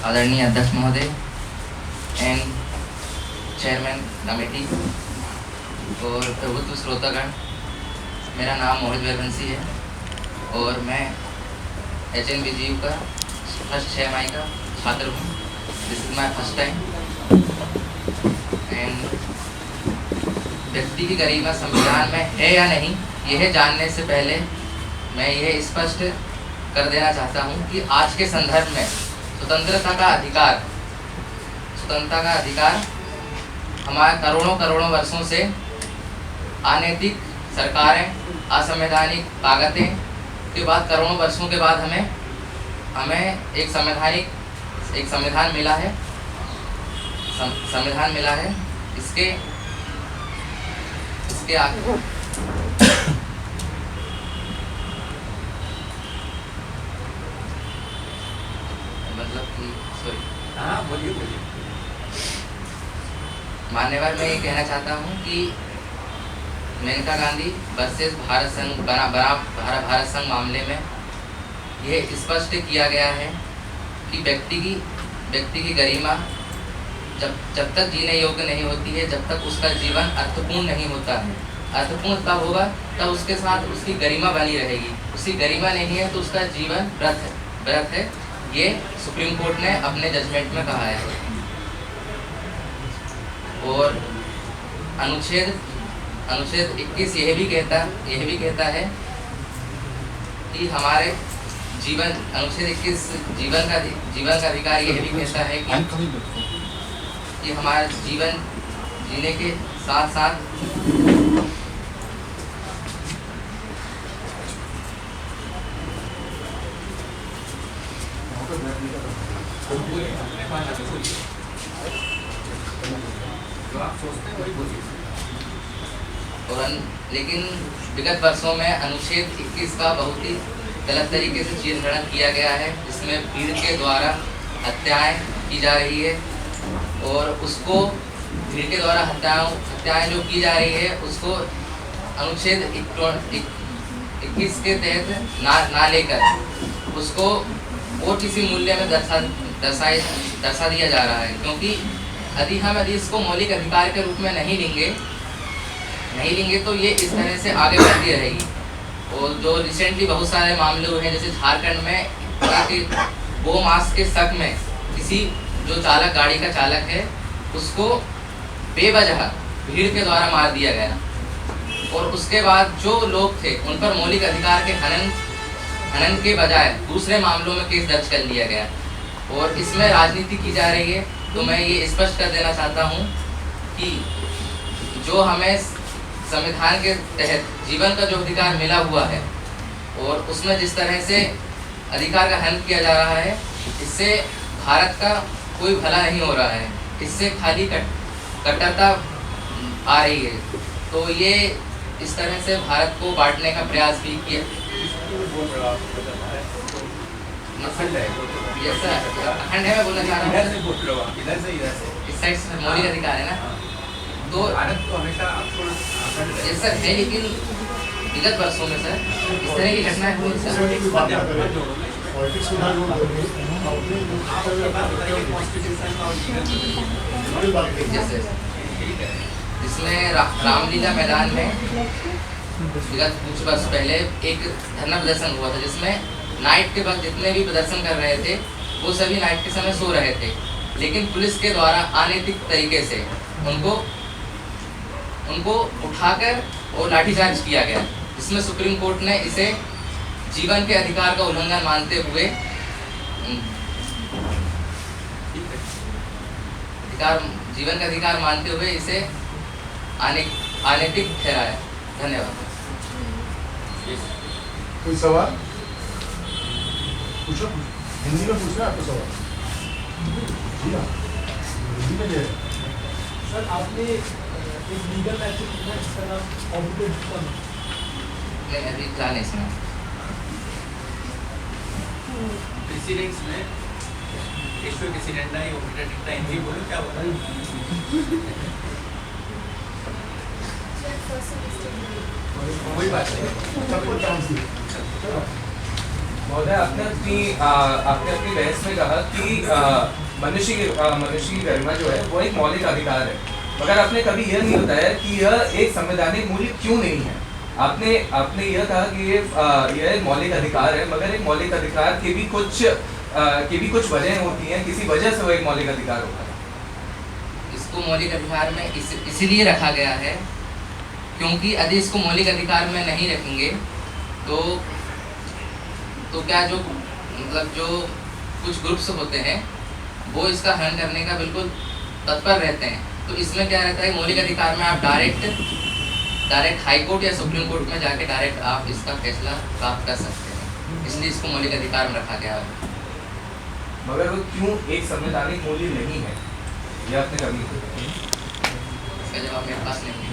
आदरणीय अध्यक्ष महोदय एंड चेयरमैन कमेटी और प्रभुत्व श्रोतागण, मेरा नाम मोहित वीरवंशी है और मैं HNBGU का फर्स्ट 6 माही का छात्र हूँ। This is my first time and व्यक्ति की गरिमा संविधान में है या नहीं, यह जानने से पहले मैं यह स्पष्ट कर देना चाहता हूँ कि आज के संदर्भ में स्वतंत्रता का अधिकार हमारे करोड़ों वर्षों से अनैतिक सरकारें, असंवैधानिक ताकतें के बाद करोड़ों वर्षों के बाद हमें एक संविधान मिला है। संविधान मिला है। इसके आगे मतलब कि बोलिए। मान्यवर, मैं ये कहना चाहता हूँ कि मेनका गांधी वर्सेस भारत संघ मामले में यह स्पष्ट किया गया है कि व्यक्ति की गरिमा जब तक जीने योग्य नहीं होती है, जब तक उसका जीवन अर्थपूर्ण नहीं होता है। अर्थपूर्ण तब होगा तब उसके साथ उसकी गरिमा बनी रहेगी। उसकी गरिमा नहीं है तो उसका जीवन व्यर्थ है। ये सुप्रीम कोर्ट ने अपने जजमेंट में कहा है। और अनुच्छेद 21 यह भी कहता है कि हमारे अनुच्छेद 21 जीवन का अधिकार यह भी कहता है कि हमारा जीवन जीने के साथ साथ लेकिन विगत वर्षों में अनुच्छेद 21 का बहुत ही गलत तरीके से चीरहरण किया गया है, जिसमें भीड़ के द्वारा हत्याएं की जा रही है और उसको भीड़ के द्वारा हत्याएं जो की जा रही है उसको अनुच्छेद 21 के तहत ना लेकर उसको और किसी मूल्य में दर्शा दिया जा रहा है। क्योंकि यदि इसको मौलिक अधिकार के रूप में नहीं लेंगे तो ये इस तरह से आगे बढ़ती रहेगी। और जो रिसेंटली बहुत सारे मामले हुए हैं, जैसे झारखंड में गो मांस के शक में किसी जो गाड़ी का चालक है उसको बेवजह भीड़ के द्वारा मार दिया गया और उसके बाद जो लोग थे उन पर मौलिक अधिकार के हनन के बजाय दूसरे मामलों में केस दर्ज कर लिया गया और इसमें राजनीति की जा रही है। तो मैं ये स्पष्ट कर देना चाहता हूँ कि जो हमें संविधान के तहत जीवन का जो अधिकार मिला हुआ है और उसमें जिस तरह से अधिकार का हनन किया जा रहा है, इससे भारत का कोई भला नहीं हो रहा है। इससे खाली कट्टरता आ रही है। तो ये इस तरह से भारत को बांटने का प्रयास भी किया। अखंड है, मैं बोलना चाह रहा हूँ इस साइड से मौलिक अधिकार है ना, तो भारत तो हमेशा ये सर है। लेकिन विगत वर्षों में सर इस तरह की घटनाएं हुई जैसे इसमें रामलीला मैदान में विगत कुछ वर्ष पहले एक धरना प्रदर्शन हुआ था, जिसमें नाइट के वक्त जितने भी प्रदर्शन कर रहे थे वो सभी नाइट के समय सो रहे थे, लेकिन पुलिस के द्वारा अनैतिक तरीके से उनको उठाकर और लाठीचार्ज किया गया, जिसमें सुप्रीम कोर्ट ने इसे जीवन के अधिकार का उल्लंघन मानते हुए जीवन का अधिकार मानते हुए इसे अनैतिक ठहराया। धन्यवाद। कोई सवाल पूछो, हिंदी में पूछना आपको सवाल। जी हाँ, हिंदी में दे सर। आपने एक लीगल मैसेज लिखा जिसका नाम ऑब्लिगेशन नहीं अभी क्या नहीं सुना। प्रेसिडेंट्स में ईश्वर प्रेसिडेंट ना ये ऑब्लिगेटेड टाइम ही बोलो क्या बोला कोई बात नहीं, सबको चांस दे। महोदय, आपने अपनी बहस में कहा कि मनुष्य की गरिमा जो है वो एक मौलिक अधिकार है, मगर आपने कभी यह नहीं बताया कि यह एक संवैधानिक मूल्य क्यों नहीं है। आपने यह कहा कि यह एक मौलिक अधिकार है, मगर एक मौलिक अधिकार के भी कुछ वजह होती हैं, किसी वजह से वो एक मौलिक अधिकार होता है। इसको मौलिक अधिकार में इसीलिए रखा गया है क्योंकि यदि इसको मौलिक अधिकार में नहीं रखेंगे तो क्या जो मतलब जो कुछ ग्रुप्स होते हैं वो इसका हनन करने का बिल्कुल तत्पर रहते हैं। तो इसमें क्या रहता है, मौलिक अधिकार में आप डायरेक्ट हाई कोर्ट या सुप्रीम कोर्ट में जाके डायरेक्ट आप इसका फैसला प्राप्त कर सकते हैं, इसलिए इसको मौलिक अधिकार में रखा गया है। मगर वो क्यों एक संवैधानिक मूल्य नहीं है, यह आपने कभी इसका जवाब मेरे पास नहीं है।